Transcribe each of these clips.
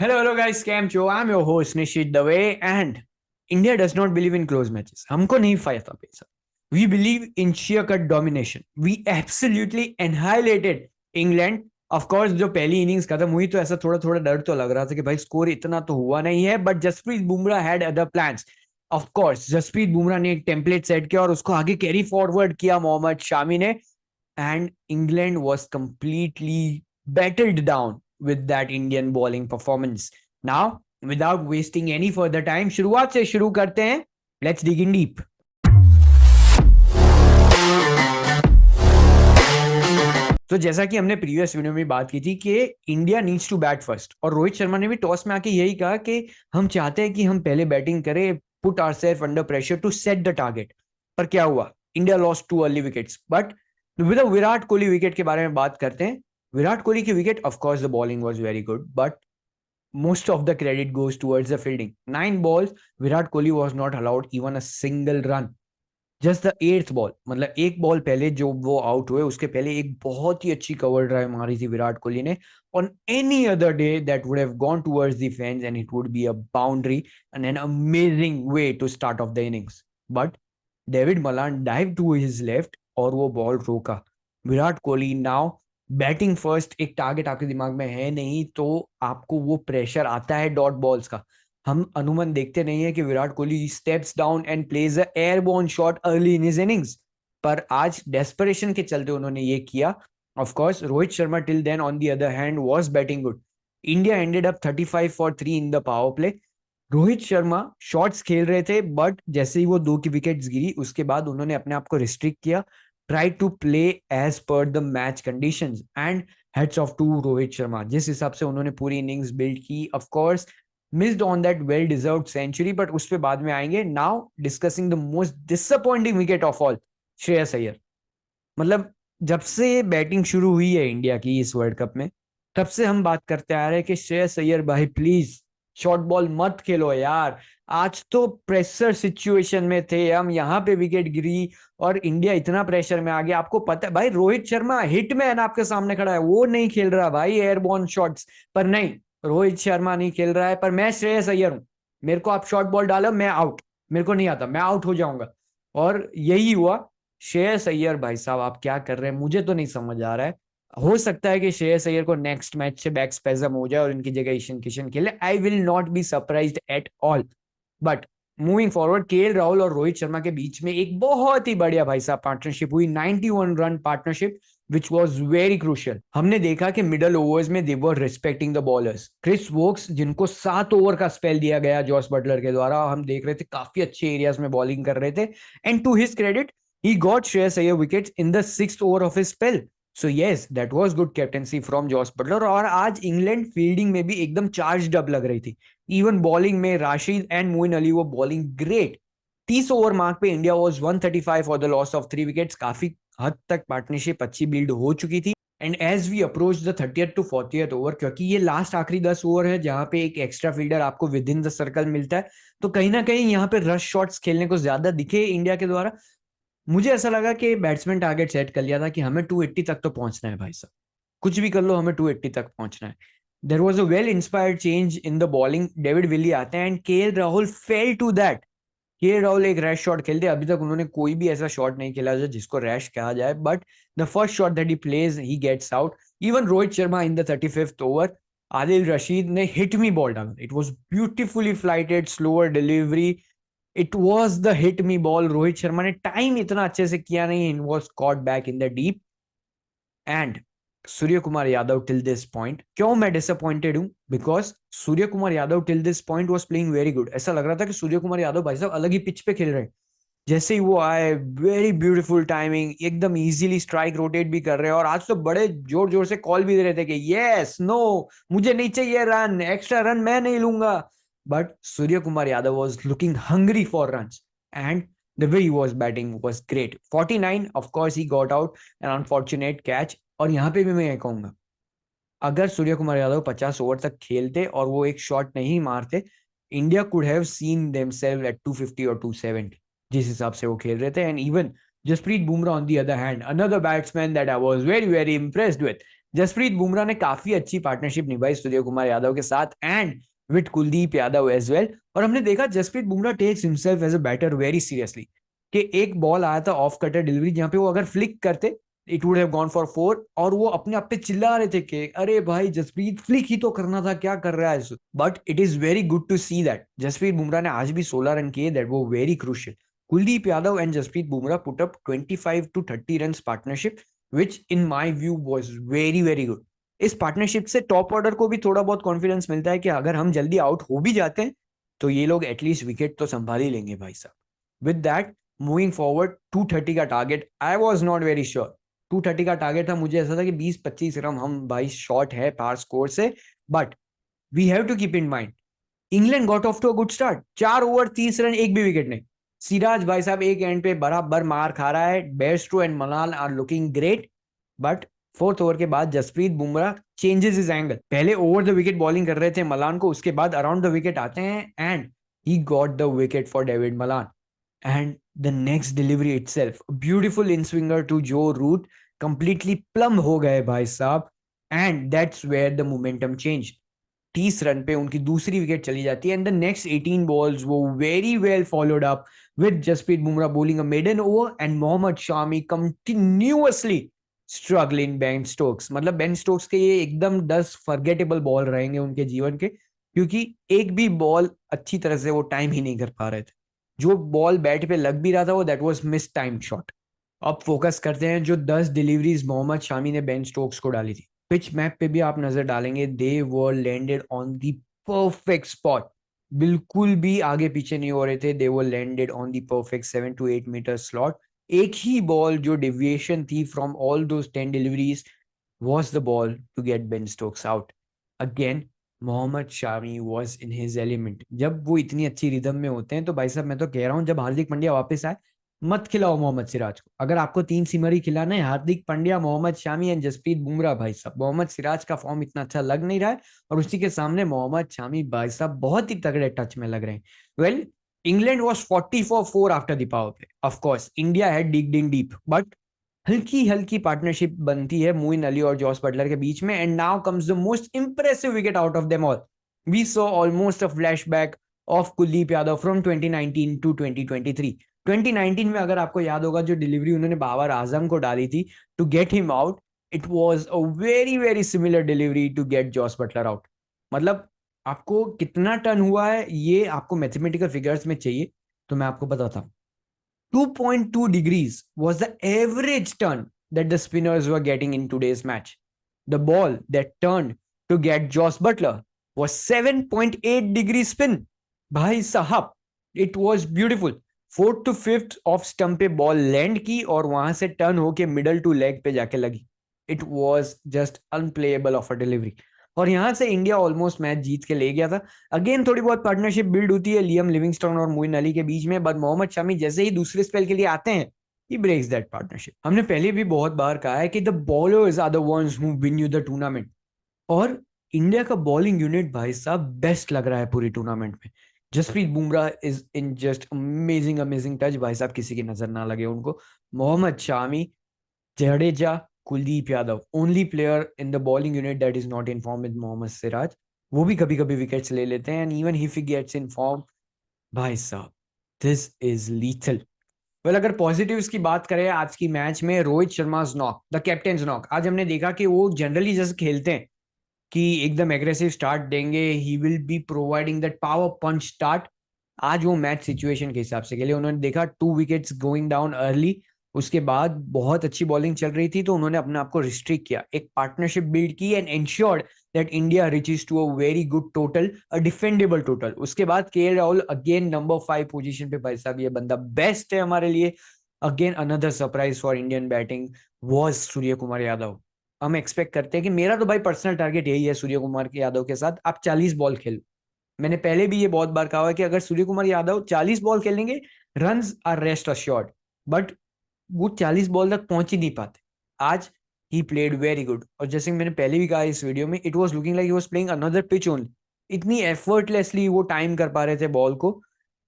Hello guys, scam show. I'm your host Nishit Dave, and India does not believe in close matches. हमको नहीं फायदा पैसा. We believe in sheer cut domination. We absolutely annihilated England. Of course, जो पहली innings खत्म हुई तो ऐसा थोड़ा थोड़ा डर तो लग रहा था कि भाई स्कोर इतना तो हुआ नहीं है, but Jasprit Bumrah had other plans. Of course Jasprit Bumrah ने एक टेम्पलेट सेट किया और उसको आगे कैरी फॉरवर्ड किया मोहम्मद शामी ने, and England was completely battled down with that Indian bowling performance. Now, without wasting any further time, शुरुआत से शुरू करते हैं. Let's dig in deep. तो जैसा कि हमने प्रीवियस वीडियो में बात की थी कि India needs to bat first, और रोहित शर्मा ने भी टॉस में आके यही कहा कि हम चाहते हैं कि हम पहले बैटिंग करें, put ourself under pressure to set the target. पर क्या हुआ? India lost 2 early wickets. But Virat Kohli wicket के बारे में बात करते हैं. विराट कोहली की wicket, of course the bowling was very good, but most of the credit goes towards the fielding. 9 balls, Virat Kohli was not allowed even a single run. Just the 8th ball, मतलब एक ball पहले जो वो out हुए उसके पहले एक बहुत ही अच्छी कवर ड्राइव मारी थी विराट कोहली ने. On any other day that would have gone towards the fence and it would be a boundary and an amazing way to start off the innings. But David Malan dive to his left और वो ball रोका. Virat Kohli now batting first. एक target आपके दिमाग में है नहीं तो आपको वो प्रेशर आता है डॉट बॉल्स का. हम अनुमान देखते नहीं है कि Virat Kohli steps down and plays a airborne shot early in his innings, पर आज डेस्परेशन के चलते उन्होंने ये किया. Of course Rohit Sharma till then on the other hand was batting good. India ended up 35 for 3 in the power play. Rohit Sharma shots खेल रहे थे, बट जैसे ही वो 2 की विकेट्स गिरी उसके बाद उन्होंने अपने आप को रिस्ट्रिक्ट किया, try to play as per the match conditions, and hats off to Rohit Sharma. जिस हिसाब से उन्होंने पूरी इनिंग्स बिल्ड की, of course missed on that well deserved century, but उस पे बाद में आएंगे. Now discussing the most disappointing wicket of all, Shreyas Iyer. मतलब जब से बैटिंग शुरू हुई है इंडिया की इस वर्ल्ड कप में, तब से हम बात करते आ रहे हैं कि श्रेयस अय्यर भाई प्लीज शॉर्ट बॉल मत खेलो यार. आज तो प्रेशर सिचुएशन में थे हम, यहाँ पे विकेट गिरी और इंडिया इतना प्रेशर में आ गया. आपको पता है भाई रोहित शर्मा हिटमैन आपके सामने खड़ा है, वो नहीं खेल रहा भाई एयरबॉर्न शॉट्स. पर नहीं, रोहित शर्मा नहीं खेल रहा है, पर मैं श्रेयस अय्यर हूं. मेरे को आप शॉर्ट बॉल डालो, मैं आउट. मेरे को नहीं आता, मैं आउट हो जाऊंगा. और यही हुआ. श्रेयस अय्यर भाई साहब आप क्या कर रहे हैं, मुझे तो नहीं समझ आ रहा है. हो सकता है कि श्रेयस अय्यर को नेक्स्ट मैच से बैक स्पेजम हो जाए और इनकी जगह ईशान किशन खेले. I will not be surprised at all. But moving forward, KL Rahul और रोहित शर्मा के बीच में एक बहुत ही बढ़िया भाई साहब पार्टनरशिप हुई. 91 run partnership which was very crucial. हमने देखा कि मिडल ओवर्स में they were respecting the bowlers. Chris Woakes जिनको 7 ओवर का स्पेल दिया गया जॉस बटलर के द्वारा, हम देख रहे थे काफी अच्छे एरियाज में बॉलिंग कर रहे थे. And to his credit he got Shreyas Iyer wickets in the 6th over of his spell. So yes, that was good captaincy from Josh Butler. और आज इंग्लैंड फील्डिंग में भी एकदम चार्ज अप लग रही थी. इवन बॉलिंग में Rashid and Moeen Ali वो बॉलिंग ग्रेट. 30 ओवर मार्क पे India was 135 for the loss of 3 wickets. काफी हद तक पार्टनरशिप अच्छी बिल्ड हो चुकी थी. And as we approach the 30th to 40th over, क्योंकि ये लास्ट आखिरी 10 ओवर है जहां पे एक एक्स्ट्रा फील्डर आपको विद इन द सर्कल मिलता है, तो कहीं ना कहीं यहाँ पे रश शॉट्स खेलने को ज्यादा दिखे इंडिया के द्वारा. मुझे ऐसा लगा कि बैट्समैन टारगेट सेट कर लिया था कि हमें 280 तक तो पहुंचना है भाई साहब, कुछ भी कर लो हमें 280 तक पहुंचना है. There was a well inspired change in the bowling. David Willey आते हैं and K L Rahul fail to that. K L Rahul एक रैश शॉट खेलते, अभी तक उन्होंने कोई भी ऐसा शॉट नहीं खेला जिसको रैश कहा जाए, but the first shot that he plays he gets out. Even Rohit Sharma in the 35th over, Adil Rashid ने हिट मी बॉल डाला. It was beautifully flighted slower delivery. It was the hit me ball. Rohit Sharma ने time इतना अच्छे से किया नहीं, it was caught back in the deep. And Surya Kumar Yadav till this point, क्यों मैं डिसअपॉइंटेड हूं? Because Surya Kumar Yadav till this point was playing very good. ऐसा लग रहा था कि सूर्य कुमार यादव भाई साहब अलग ही पिच पे खेल रहे हैं. जैसे ही वो आए, वेरी ब्यूटीफुल टाइमिंग, एकदम इजीली स्ट्राइक रोटेट भी कर रहे हैं. और आज तो बड़े जोर जोर से कॉल भी दे रहे थे कि यस नो, मुझे नहीं चाहिए रन, एक्स्ट्रा रन मैं नहीं लूंगा. But Surya Kumar Yadav was looking hungry for runs and the way he was batting was great. 49, of course he got out, an unfortunate catch. और यहाँ पे भी मैं ये कहूंगा, अगर सूर्य कुमार यादव 50 ओवर तक खेलते और वो एक शॉट नहीं मारते, India could have seen themselves at 250 और 270 जिस हिसाब से वो खेल रहे थे. And even Jasprit Bumrah on the other hand, another batsman that I was very very impressed with. Jasprit Bumrah ने काफी अच्छी पार्टनरशिप निभाई सूर्य कुमार यादव के साथ and with Kuldeep Yadav as well. और हमने देखा Jasprit Bumrah takes himself as a batter very seriously, कि एक बॉल आया था ऑफ कटर डिलीवरी जहां पे वो अगर फ्लिक करते it would have gone for 4, और वो अपने आप पे चिल्ला रहे थे कि अरे भाई जसप्रीत फ्लिक ही तो करना था, क्या कर रहा है। But it is very good to see that Jasprit Bumrah ने आज भी 16 रन किए, दैट वो very crucial. Kuldeep Yadav and Jasprit Bumrah put up 25 to 30 runs partnership, which in my view was very very good. इस पार्टनरशिप से टॉप ऑर्डर को भी थोड़ा बहुत कॉन्फिडेंस मिलता है कि अगर हम जल्दी आउट हो भी जाते हैं तो ये लोग एटलीस्ट विकेट तो संभाल ही लेंगे भाई साहब। विद दैट मूविंग फॉरवर्ड, 230 का target, I was not very sure. 230 का टारगेट था, मुझे ऐसा था कि 20-25 रन हम भाई शॉर्ट है पार स्कोर से, but we have to keep in mind England got off to a good start. 4 over 30 run, एक भी विकेट नहीं। सिराज भाई साहब एक एंड पे बराबर मार खा रहा है, Bairstow and Malan are looking great, but fourth over के बाद Jasprit Bumrah changes his angle. पहले ओवर द विकेट बॉलिंग कर रहे थे मलान को, उसके बाद अराउंड द विकेट आते हैं and he got the wicket for David Malan. And the next delivery itself, a beautiful in swinger to Joe Root, completely plumb हो गए भाई साहब, and that's where the momentum changed। 30 run पे उनकी दूसरी wicket चली जाती है एंड द नेक्स्ट 18 बॉल्स वो very well followed up with Jasprit Bumrah bowling a maiden over and Mohammed Shami continuously struggling Ben Stokes. मतलब बेन स्टोक्स के ये एकदम 10 फॉरगेटेबल बॉल रहेंगे उनके जीवन के, क्योंकि एक भी बॉल अच्छी तरह से वो टाइम ही नहीं कर पा रहे थे। जो बॉल बैट पे लग भी रहा था वो that was miss time shot. अब फोकस करते हैं जो 10 डिलीवरीज मोहम्मद शामी ने बेन स्टोक्स को डाली थी। पिच मैप पे भी आप नजर डालेंगे, they were landed on the perfect spot, बिल्कुल भी आगे पीछे नहीं हो रहे थे। They were landed on the perfect 7 to 8 metre slot. एक ही बॉल जो डिविएशन थी from all those 10 deliveries was the ball to get Ben Stokes out. Again, Mohammed Shami was in his element. जब वो इतनी अच्छी रिदम में होते हैं तो भाई साहब मैं तो कह रहा हूं जब हार्दिक पांड्या वापस आए मत खिलाओ मोहम्मद सिराज को। अगर आपको 3 सीमर ही खिलाना है, हार्दिक पांड्या, मोहम्मद शामी एंड जसप्रीत बुमराह, भाई साहब मोहम्मद सिराज का फॉर्म इतना अच्छा लग नहीं रहा है और उसी के सामने मोहम्मद शामी भाई साहब बहुत ही तगड़े टच में लग रहे हैं। Well, England was 40 for 4 after the power play. Of course India had digged in deep, but हल्की हल्की पार्टनरशिप बनती है मोइन अली और जॉस बटलर के बीच में and now comes the most impressive wicket out of them all. We saw almost a flashback of Kuldeep Yadav from 2019 to 2023। 2019 में अगर आपको याद होगा जो डिलीवरी उन्होंने बाबर आजम को डाली थी to get him out, it was a very very similar delivery to get Jos Buttler out. मतलब आपको कितना टर्न हुआ है ये आपको मैथमेटिकल फिगर्स में चाहिए तो मैं आपको बताता हूँ। 2.2 degrees was the average turn that the spinners were getting in today's match. The ball that turned to get Josh Butler was 7.8 degree spin. भाई साहब, it was beautiful. 4th to 5th off stump पे ball land की और वहां से turn होके middle to leg पे जाके लगी। It was just unplayable of a delivery और यहां से इंडिया ऑलमोस्ट मैच जीत के ले गया था। अगेन थोड़ी बहुत पार्टनरशिप बिल्ड होती है लियम लिविंगस्टोन और मोइन अली के बीच में, बट मोहम्मद शमी जैसे ही दूसरे स्पेल के लिए आते हैं ही ब्रेक्स दैट पार्टनरशिप। हमने पहले भी बहुत बार कहा है कि the bowlers are the ones who win you the tournament, और इंडिया का बॉलिंग यूनिट भाई साहब बेस्ट लग रहा है पूरी टूर्नामेंट में। Jasprit Bumrah is in just amazing amazing touch, भाई साहब किसी की नजर ना लगे उनको। Mohammed Shami, Jadeja, Kuldeep Yadav, only player in the bowling unit that is not in form with Mohammed Siraj. वो भी कभी कभी विकेट्स ले लेते हैं and even if he gets in form, भाई साहब दिस इज लीथल। वेल, अगर पॉजिटिव्स की बात करें आज की मैच में, Rohit Sharma knock, the captain knock. आज हमने देखा कि वो जनरली जैसे खेलते हैं कि एकदम एग्रेसिव स्टार्ट देंगे, he will be providing that power punch start. आज वो मैच सिचुएशन के हिसाब से खेले। उन्होंने देखा 2 विकेट्स गोइंग डाउन अर्ली, उसके बाद बहुत अच्छी बॉलिंग चल रही थी तो उन्होंने अपने आप को रिस्ट्रिक्ट किया, एक पार्टनरशिप बिल्ड की and ensured that India reaches to a very good total, a defendable total. उसके बाद KL Rahul again number 5 position पे, भाई साहब ये बंदा बेस्ट है हमारे लिए। Again another surprise for Indian batting was Surya Kumar Yadav. हम एक्सपेक्ट करते हैं कि मेरा तो भाई पर्सनल टारगेट यही है सूर्य कुमार यादव के साथ आप 40 बॉल खेलो। मैंने पहले भी ये बहुत बार कहा है कि अगर सूर्य कुमार यादव 40 बॉल खेलेंगे, runs are rest assured, but वो 40 बॉल तक पहुंच ही नहीं पाते। आज ही प्लेड वेरी गुड और जैसे मैंने पहले भी कहा इस वीडियो में, it was looking like he was playing another pitch only. इतनी एफर्टलेसली वो टाइम कर पा रहे थे बॉल को।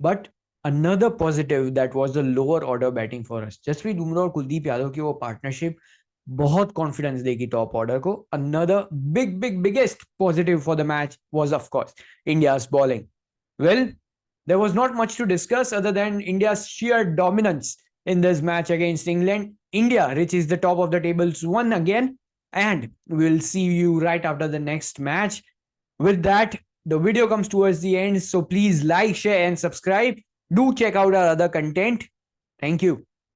But another positive that was the lower order batting for us, Jasprit Bumrah और कुलदीप यादव की वो पार्टनरशिप बहुत कॉन्फिडेंस देगी टॉप ऑर्डर को. Another biggest positive for the match was of course India's bowling. Well, there was not much to discuss other than India's sheer dominance in this match against England. India reaches the top of the tables one again, and we'll see you right after the next match. With that, the video comes towards the end, so please like, share, and subscribe. Do check out our other content. Thank you.